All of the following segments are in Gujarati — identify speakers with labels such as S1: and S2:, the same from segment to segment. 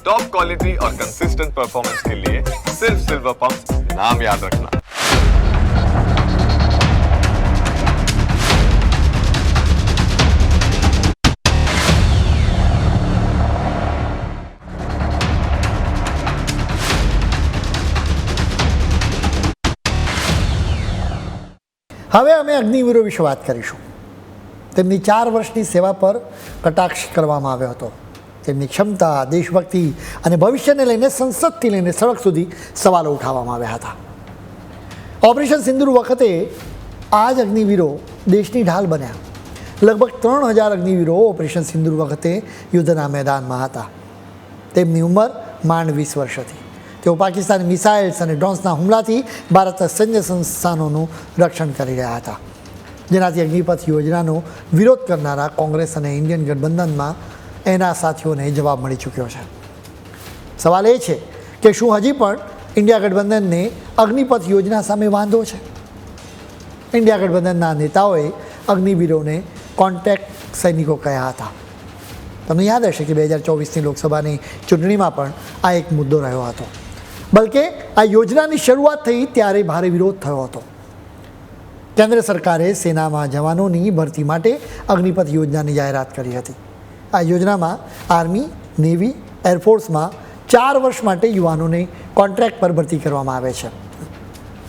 S1: टॉप क्वालिटी और कंसिस्टेंट परफॉर्मेंस के लिए सिर्फ सिल्वर पंप नाम याद रखना।
S2: હવે અમે અગ્નિવીરો વિશે વાત કરીશું. તેમની 4 વર્ષની સેવા પર કટાક્ષ કરવામાં આવ્યો હતો. તેમની ક્ષમતા, દેશભક્તિ અને ભવિષ્યને લઈને સંસદથી લઈને સડક સુધી સવાલો ઉઠાવવામાં આવ્યા હતા. ઓપરેશન સિંદૂર વખતે આ જ અગ્નિવીરો દેશની ઢાલ બન્યા. લગભગ 3000 અગ્નિવીરો ઓપરેશન સિંદૂર વખતે યુદ્ધના મેદાનમાં હતા. તેમની ઉંમર માંડ 20 વર્ષ હતી. તેઓ પાકિસ્તાની મિસાઇલ્સ અને ડ્રોન્સના હુમલાથી ભારતના સૈન્ય સંસ્થાનોનું રક્ષણ કરી રહ્યા હતા, જેનાથી અગ્નિપથ યોજનાનો વિરોધ કરનારા કોંગ્રેસ અને ઇન્ડિયન ગઠબંધનમાં એના સાથીઓને જવાબ મળી ચૂક્યો છે. સવાલ એ છે કે શું હજી પણ ઇન્ડિયા ગઠબંધનને અગ્નિપથ યોજના સામે વાંધો છે? ઇન્ડિયા ગઠબંધનના નેતાઓએ અગ્નિવીરોને કોન્ટેક્ટ સૈનિકો કહ્યા હતા. તમને યાદ હશે કે 2024ની લોકસભાની ચૂંટણીમાં પણ આ એક મુદ્દો રહ્યો હતો. બલકે આ યોજનાની શરૂઆત થઈ ત્યારે ભારે વિરોધ થયો હતો. કેન્દ્ર સરકારે સેનામાં જવાનોની ભરતી માટે અગ્નિપથ યોજનાની જાહેરાત કરી હતી. આ યોજનામાં આર્મી, નેવી, એરફોર્સમાં 4 વર્ષ માટે યુવાનોને કોન્ટ્રાક્ટ પર ભરતી કરવામાં આવે છે.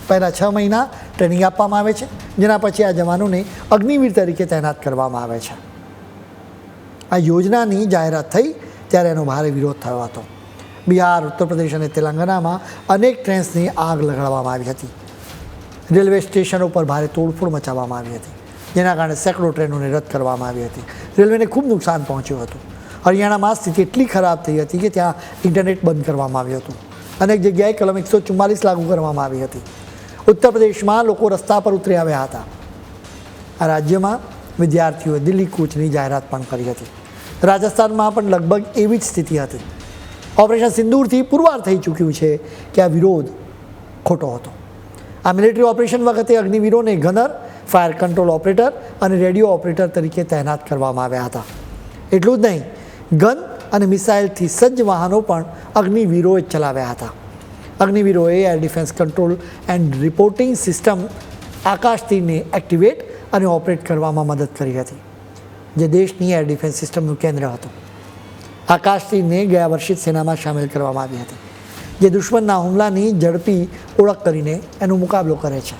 S2: પહેલાં 6 મહિના ટ્રેનિંગ આપવામાં આવે છે, જેના પછી આ જવાનોને અગ્નિવીર તરીકે તૈનાત કરવામાં આવે છે. આ યોજનાની જાહેરાત થઈ ત્યારે એનો ભારે વિરોધ થયો હતો. બિહાર, ઉત્તર પ્રદેશ અને તેલંગાણામાં અનેક ટ્રેન્સની આગ લગાડવામાં આવી હતી. રેલવે સ્ટેશનો પર ભારે તોડફોડ મચાવવામાં આવી હતી, જેના કારણે સેંકડો ટ્રેનોને રદ કરવામાં આવી હતી. રેલવેને ખૂબ નુકસાન પહોંચ્યું હતું. હરિયાણામાં સ્થિતિ એટલી ખરાબ થઈ હતી કે ત્યાં ઇન્ટરનેટ બંધ કરવામાં આવ્યું હતું. અનેક જગ્યાએ કલમ 144 લાગુ કરવામાં આવી હતી. ઉત્તર પ્રદેશમાં લોકો રસ્તા પર ઉતરી આવ્યા હતા. આ રાજ્યમાં વિદ્યાર્થીઓએ દિલ્હી કૂચની જાહેરાત પણ કરી હતી. રાજસ્થાનમાં પણ લગભગ એવી જ સ્થિતિ હતી. ઓપરેશન સિંદૂરથી પુરવાર થઈ ચૂક્યું છે કે આ વિરોધ ખોટો હતો. આ મિલિટરી ઓપરેશન વખતે અગ્નિવીરોને ગનર, ફાયર કંટ્રોલ ઓપરેટર અને રેડિયો ઓપરેટર તરીકે તૈનાત કરવામાં આવ્યા હતા. એટલું જ નહીં, ગન અને મિસાઇલથી સજ્જ વાહનો પણ અગ્નિવીરોએ જ ચલાવ્યા હતા. અગ્નિવીરોએ air defence control and reporting system આકાશતીરને એક્ટિવેટ અને ઓપરેટ કરવામાં મદદ કરી હતી, જે દેશની એર ડિફેન્સ સિસ્ટમનું કેન્દ્ર હતું. આકાશતીરને ગયા વર્ષે સેનામાં સામેલ કરવામાં આવી હતી, જે દુશ્મનના હુમલાની ઝડપી ઓળખ કરીને એનો મુકાબલો કરે છે.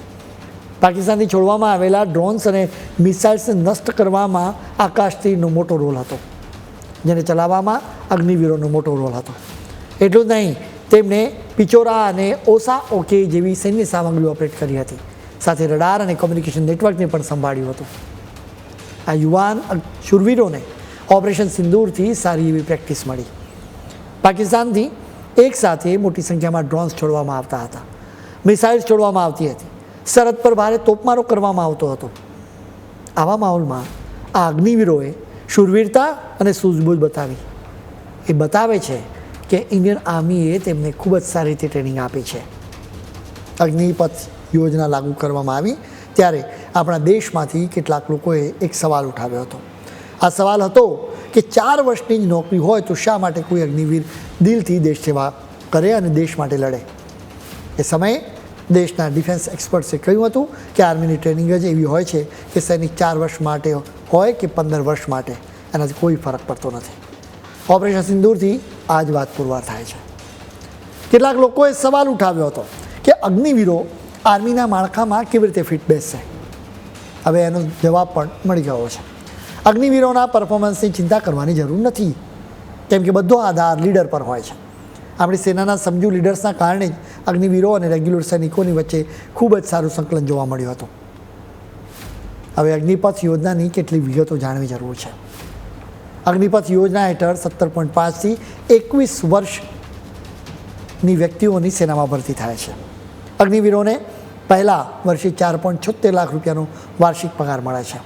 S2: પાકિસ્તાનથી છોડવામાં આવેલા ડ્રોન્સ અને મિસાઇલ્સને નષ્ટ કરવામાં આકાશતીરનો મોટો રોલ હતો, જેને ચલાવવામાં અગ્નિવીરોનો મોટો રોલ હતો. એટલું જ નહીં, તેમણે પિચોરા અને ઓસા ઓકે જેવી સૈન્ય સામગ્રી ઓપરેટ કરી હતી, સાથે રડાર અને કોમ્યુનિકેશન નેટવર્કને પણ સંભાળ્યું હતું. આ યુવાન શૂરવીરોને ઓપરેશન સિંદૂરથી સારી એવી પ્રેક્ટિસ મળી. પાકિસ્તાનથી એક સાથે મોટી સંખ્યામાં ડ્રોન્સ છોડવામાં આવતા હતા, મિસાઇલ્સ છોડવામાં આવતી હતી, સરહદ પર ભારે તોપમારો કરવામાં આવતો હતો. આવા માહોલમાં આ અગ્નિવીરોએ શૂરવીરતા અને સૂઝબૂઝ બતાવી. એ બતાવે છે કે ઇન્ડિયન આર્મીએ તેમને ખૂબ જ સારી રીતે ટ્રેનિંગ આપી છે. અગ્નિપથ યોજના લાગુ કરવામાં આવી ત્યારે આપણા દેશમાંથી કેટલાક લોકોએ એક સવાલ ઉઠાવ્યો હતો. આ સવાલ હતો કે 4 વર્ષની જ નોકરી હોય તો શા માટે કોઈ અગ્નિવીર દિલથી દેશ સેવા કરે અને દેશ માટે લડે? એ સમયે દેશના ડિફેન્સ એક્સપર્ટ્સે કહ્યું હતું કે આર્મીની ટ્રેનિંગ જ એવી હોય છે કે સૈનિક 4 વર્ષ માટે હોય કે 15 વર્ષ માટે, એનાથી કોઈ ફરક પડતો નથી. ઓપરેશન સિંદૂરથી આ જ વાત પુરવાર થાય છે. કેટલાક લોકોએ સવાલ ઉઠાવ્યો હતો કે અગ્નિવીરો આર્મીના માળખામાં કેવી રીતે ફિટ બેસશે? હવે એનો જવાબ પણ મળી ગયો છે. અગ્નિવીરોના પરફોર્મન્સની ચિંતા કરવાની જરૂર નથી, કેમ કે બધો આધાર લીડર પર હોય છે. આપણી સેનાના સમજુ લીડર્સના કારણે જ અગ્નિવીરો અને રેગ્યુલર સૈનિકોની વચ્ચે ખૂબ જ સારું સંકલન જોવા મળ્યું હતું. હવે અગ્નિપથ યોજનાની કેટલી વિગતો જાણવી જરૂર છે. અગ્નિપથ યોજના હેઠળ 17.5થી 21 વર્ષની વ્યક્તિઓની સેનામાં ભરતી થાય છે. અગ્નિવીરોને પહેલાં વર્ષે 4.76 લાખ રૂપિયાનો વાર્ષિક પગાર મળે છે.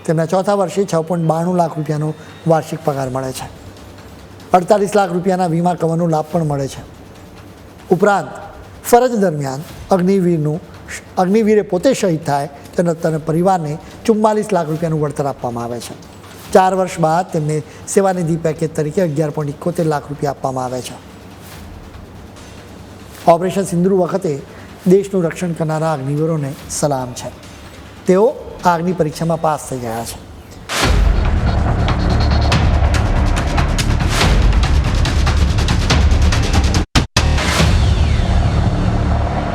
S2: તેમના ચોથા વર્ષે 6.92 લાખ રૂપિયાનો વાર્ષિક પગાર મળે છે. 48 લાખ રૂપિયાના વીમા કવરનો લાભ પણ મળે છે. ઉપરાંત ફરજ દરમિયાન અગ્નિવીરે પોતે શહીદ થાય તેના પરિવારને 44 લાખ રૂપિયાનું વળતર આપવામાં આવે છે. 4 વર્ષ બાદ તેમને સેવાનિધિ પેકેજ તરીકે 11.71 લાખ રૂપિયા આપવામાં આવ્યા છે. ઓપરેશન સિંદૂર વખતે દેશનું રક્ષણ કરનારા અગ્નિવીરોને સલામ છે. તેઓ આગની પરીક્ષામાં પાસ થઈ ગયા છે.